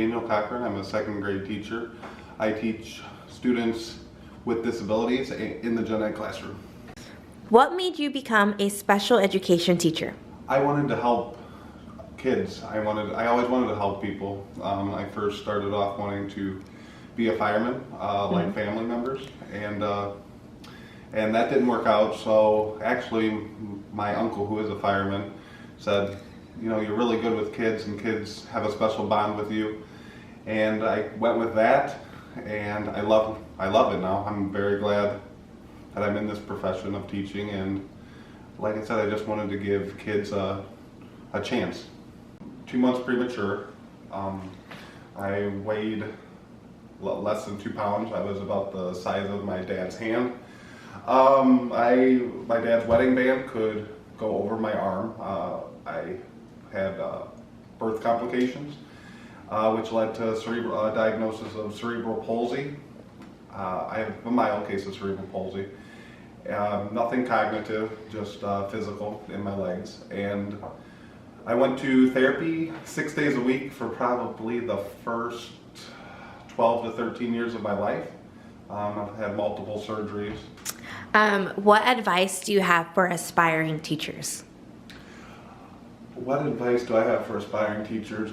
I'm a second grade teacher. I teach students with disabilities in the gen ed classroom. What made you become a special education teacher? I wanted to help kids. I always wanted to help people. I first started off wanting to be a fireman, like family members, and that didn't work out. So actually, my uncle, who is a fireman, said, you know, you're really good with kids, and kids have a special bond with you. And I went with that, and I love it now. I'm very glad that I'm in this profession of teaching, and like I said, I just wanted to give kids a chance. 2 months premature. I weighed less than 2 pounds. I was about the size of my dad's hand. My dad's wedding band could go over my arm. I had birth complications, which led to a diagnosis of cerebral palsy. I have a mild case of cerebral palsy. Nothing cognitive, just physical in my legs. And I went to therapy 6 days a week for probably the first 12 to 13 years of my life. I've had multiple surgeries. What advice do you have for aspiring teachers? What advice do I have for aspiring teachers?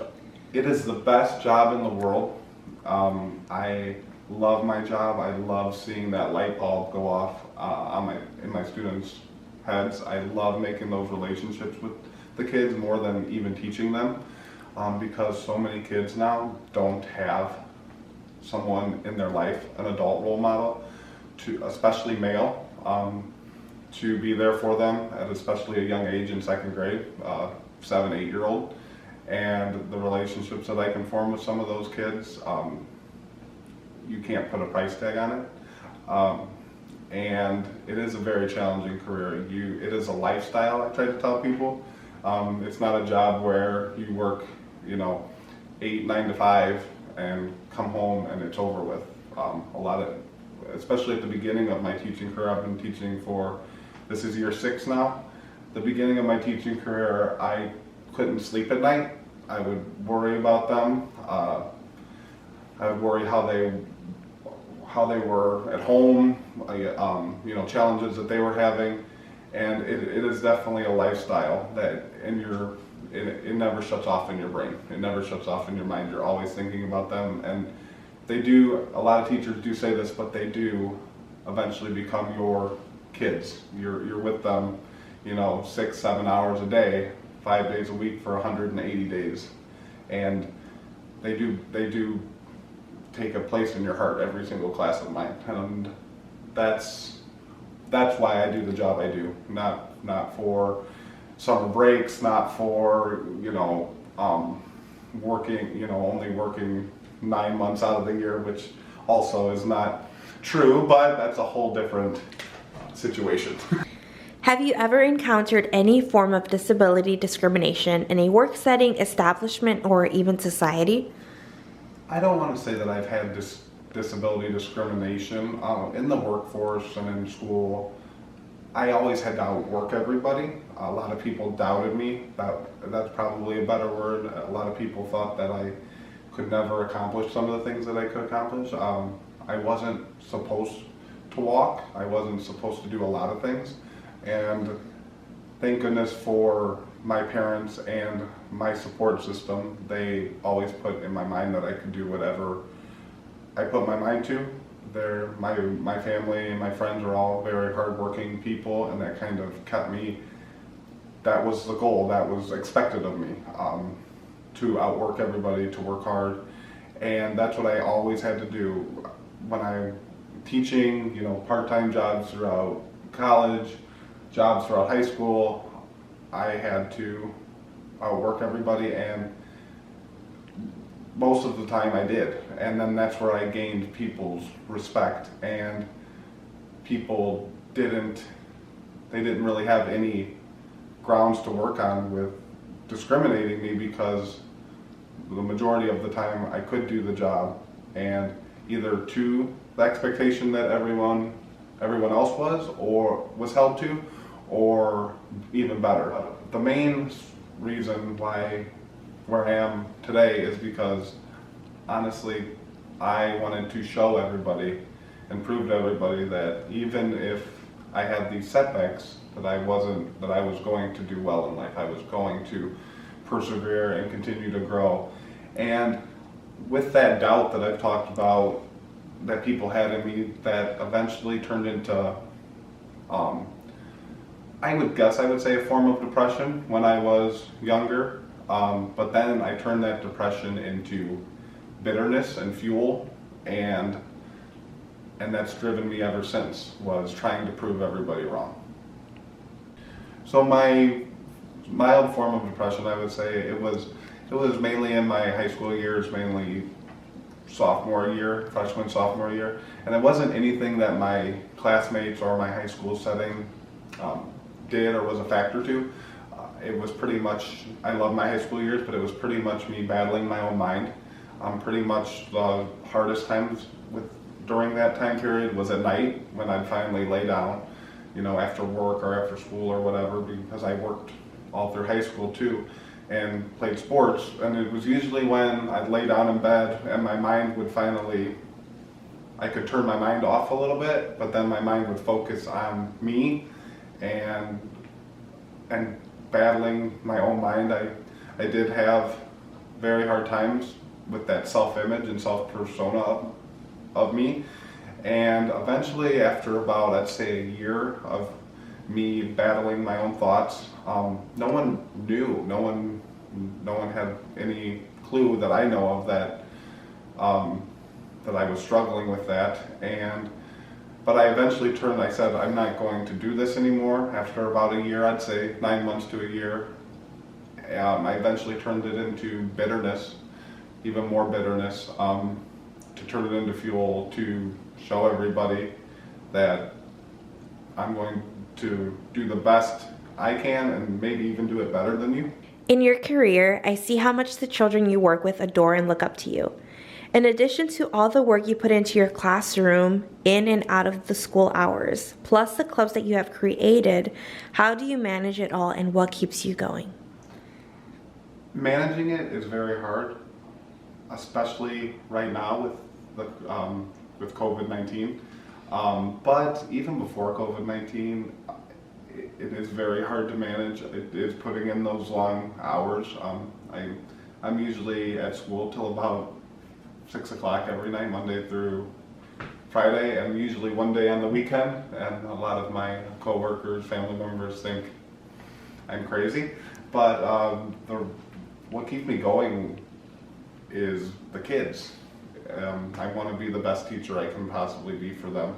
It is the best job in the world. I love my job. I love seeing that light bulb go off in my students' heads. I love making those relationships with the kids more than even teaching them, because so many kids now don't have someone in their life, an adult role model, especially male, to be there for them at especially a young age in second grade, 7, 8-year-old. And the relationships that I can form with some of those kids, you can't put a price tag on it. And it is a very challenging career. It is a lifestyle, I try to tell people. It's not a job where you work, 9 to 5 and come home and it's over with. Especially at the beginning of my teaching career, I've been teaching this is year 6 now. The beginning of my teaching career, I couldn't sleep at night. I would worry about them. I would worry how they were at home, challenges that they were having, and it is definitely a lifestyle that it never shuts off in your brain. It never shuts off in your mind. You're always thinking about them, and a lot of teachers do say this, but they do eventually become your kids. You're with them, 6, 7 hours a day, 5 days a week for 180 days, and they do take a place in your heart every single class of mine, and that's why I do the job I do. Not for summer breaks, not for only working 9 months out of the year, which also is not true, but that's a whole different situation. Have you ever encountered any form of disability discrimination in a work setting, establishment, or even society? I don't want to say that I've had disability discrimination in the workforce and in school. I always had to outwork everybody. A lot of people doubted me. That's probably a better word. A lot of people thought that I could never accomplish some of the things that I could accomplish. I wasn't supposed to walk. I wasn't supposed to do a lot of things. And thank goodness for my parents and my support system. They always put in my mind that I could do whatever I put my mind to. My family and my friends are all very hardworking people, and that kind of kept me. That was the goal. That was expected of me, to outwork everybody, to work hard, and that's what I always had to do. When I'm teaching, part-time jobs throughout college, jobs throughout high school, I had to outwork everybody, and most of the time I did. And then that's where I gained people's respect, and people didn't really have any grounds to work on with discriminating me, because the majority of the time I could do the job, and either to the expectation that everyone else was held to, or even better. The main reason where I am today is because honestly, I wanted to show everybody and prove to everybody that even if I had these setbacks, that I was going to do well in life. I was going to persevere and continue to grow. And with that doubt that I've talked about that people had in me, that eventually turned into, I would say a form of depression when I was younger. But then I turned that depression into bitterness and fuel, and that's driven me ever since, was trying to prove everybody wrong. So my mild form of depression, I would say, it was mainly in my high school years, mainly freshman, sophomore year, and it wasn't anything that my classmates or my high school setting did or was a factor to. It was pretty much, I love my high school years, but it was pretty much me battling my own mind. Pretty much the hardest times during that time period was at night when I'd finally lay down, after work or after school or whatever, because I worked all through high school too and played sports. And it was usually when I'd lay down in bed and my mind would I could turn my mind off a little bit, but then my mind would focus on me and battling my own mind. I did have very hard times with that self-image and self-persona of me. And eventually, after about, I'd say, a year of me battling my own thoughts, no one knew, no one had any clue that I know of that I was struggling with that. But I eventually I said, I'm not going to do this anymore. After about a year, I'd say 9 months to a year, I eventually turned it into bitterness, even more bitterness, to turn it into fuel, to show everybody that I'm going to do the best I can and maybe even do it better than you. In your career, I see how much the children you work with adore and look up to you. In addition to all the work you put into your classroom, in and out of the school hours, plus the clubs that you have created, how do you manage it all and what keeps you going? Managing it is very hard, especially right now with COVID-19. But even before COVID-19, it is very hard to manage. It is putting in those long hours. I'm usually at school till about 6 o'clock every night, Monday through Friday, and usually one day on the weekend. And a lot of my coworkers, family members think I'm crazy. But what keeps me going is the kids. I want to be the best teacher I can possibly be for them.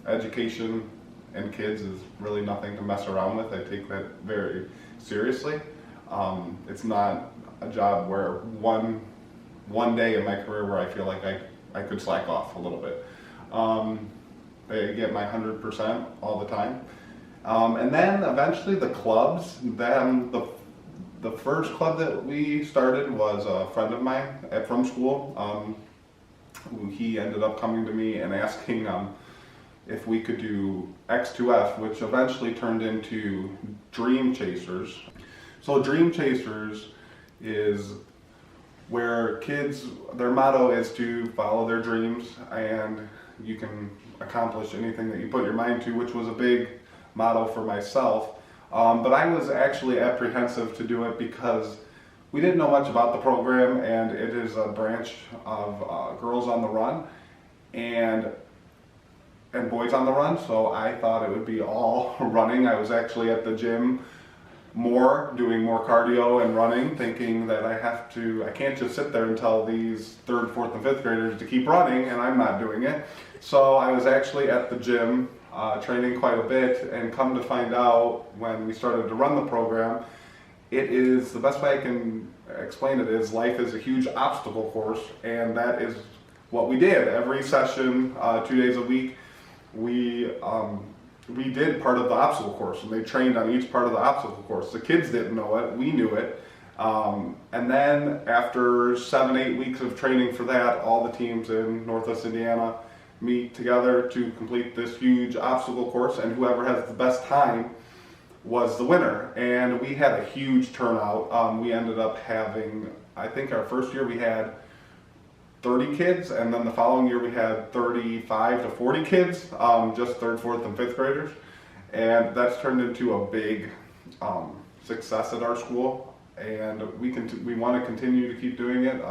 Education and kids is really nothing to mess around with. I take that very seriously. It's not a job where one day in my career where I feel like I could slack off a little bit. I get my 100% all the time. And then eventually the clubs, then the first club that we started was a friend of mine from school. He ended up coming to me and asking if we could do X2F, which eventually turned into Dream Chasers. So Dream Chasers is where kids, their motto is to follow their dreams and you can accomplish anything that you put your mind to, which was a big motto for myself. But I was actually apprehensive to do it because we didn't know much about the program, and it is a branch of Girls on the Run and Boys on the Run, so I thought it would be all running. I was actually at the gym doing more cardio and running, thinking that I can't just sit there and tell these 3rd, 4th, and 5th graders to keep running, and I'm not doing it. So I was actually at the gym training quite a bit, and come to find out when we started to run the program, it is, the best way I can explain it is, life is a huge obstacle course, and that is what we did. Every session, 2 days a week, we did part of the obstacle course, and they trained on each part of the obstacle course. The kids didn't know it, we knew it. And then after 7-8 weeks of training for that, all the teams in Northwest Indiana meet together to complete this huge obstacle course, and whoever has the best time was the winner. And we had a huge turnout. We ended up having, I think our first year we had 30 kids, and then the following year we had 35 to 40 kids, just third, fourth, and fifth graders. And that's turned into a big success at our school, and we want to continue to keep doing it.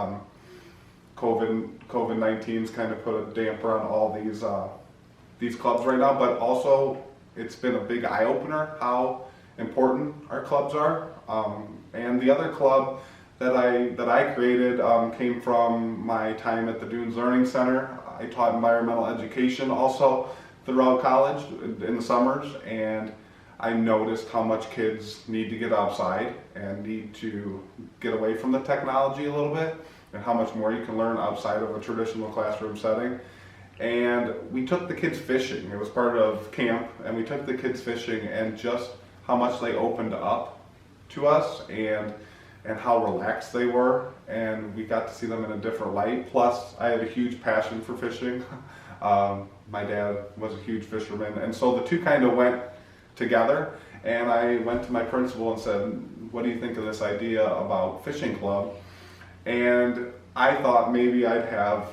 COVID-19's kind of put a damper on all these clubs right now, but also it's been a big eye-opener how important our clubs are. And the other club that I created came from my time at the Dunes Learning Center. I taught environmental education also throughout college in the summers, and I noticed how much kids need to get outside and need to get away from the technology a little bit, and how much more you can learn outside of a traditional classroom setting. And we took the kids fishing. It was part of camp, and we took the kids fishing, and just how much they opened up to us, and how relaxed they were, and we got to see them in a different light. Plus, I have a huge passion for fishing. My dad was a huge fisherman, and so the two kind of went together. And I went to my principal and said, what do you think of this idea about fishing club? And I thought maybe I'd have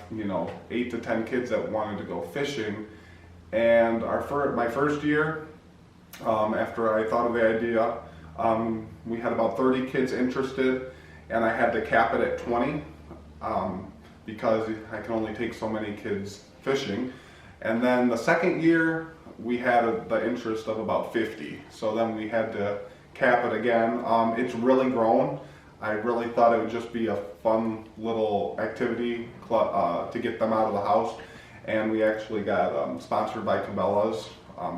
8 to 10 kids that wanted to go fishing. And my first year, after I thought of the idea, we had about 30 kids interested, and I had to cap it at 20 because I can only take so many kids fishing. And then the second year, we had the interest of about 50. So then we had to cap it again. It's really grown. I really thought it would just be a fun little activity to get them out of the house. And we actually got sponsored by Cabela's.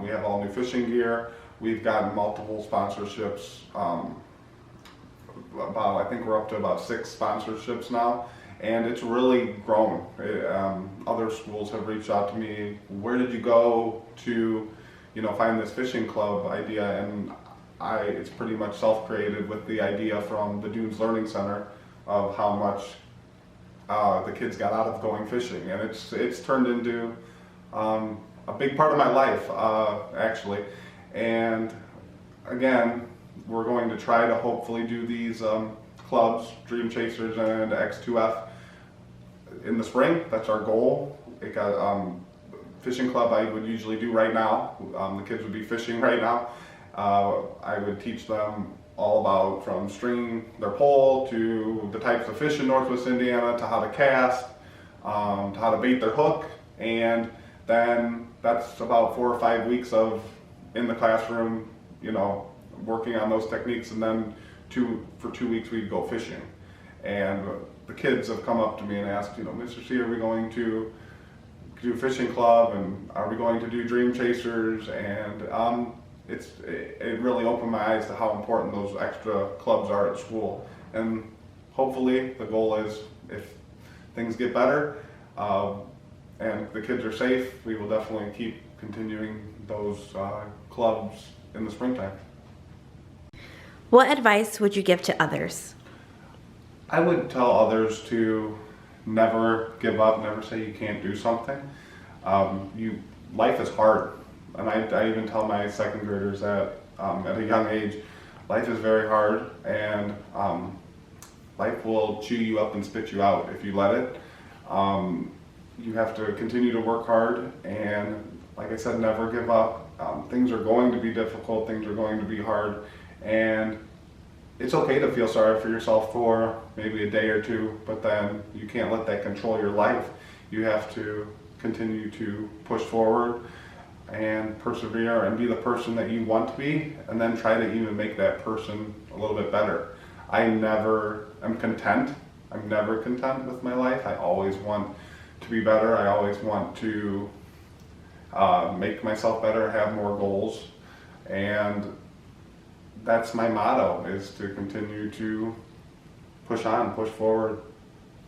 We have all new fishing gear. We've gotten multiple sponsorships. I think we're up to about 6 sponsorships now, and it's really grown. Other schools have reached out to me. Where did you go to, find this fishing club idea? And it's pretty much self-created with the idea from the Dunes Learning Center of how much the kids got out of going fishing, and it's turned into a big part of my life, actually. And again, we're going to try to hopefully do these clubs, Dream Chasers and X2F, in the spring. That's our goal. It got fishing club I would usually do right now. The kids would be fishing right now. I would teach them all about from stringing their pole to the types of fish in Northwest Indiana, to how to cast, to how to bait their hook, and then that's about 4 or 5 weeks of in the classroom, working on those techniques, and then for 2 weeks we'd go fishing. And the kids have come up to me and asked, Mr. C, are we going to do fishing club, and are we going to do Dream Chasers? And it really opened my eyes to how important those extra clubs are at school. And hopefully the goal is, if things get better and the kids are safe, we will definitely keep continuing those clubs in the springtime. What advice would you give to others? I would tell others to never give up, never say you can't do something. Life is hard, and I even tell my second graders that at a young age, life is very hard, and life will chew you up and spit you out if you let it. You have to continue to work hard, and like I said, never give up. Things are going to be difficult, things are going to be hard, and it's okay to feel sorry for yourself for maybe a day or two, but then you can't let that control your life. You have to continue to push forward and persevere and be the person that you want to be, and then try to even make that person a little bit better. I never am content. I'm never content with my life. I always want to be better. I always want to make myself better, have more goals, and that's my motto, is to continue to push on, push forward,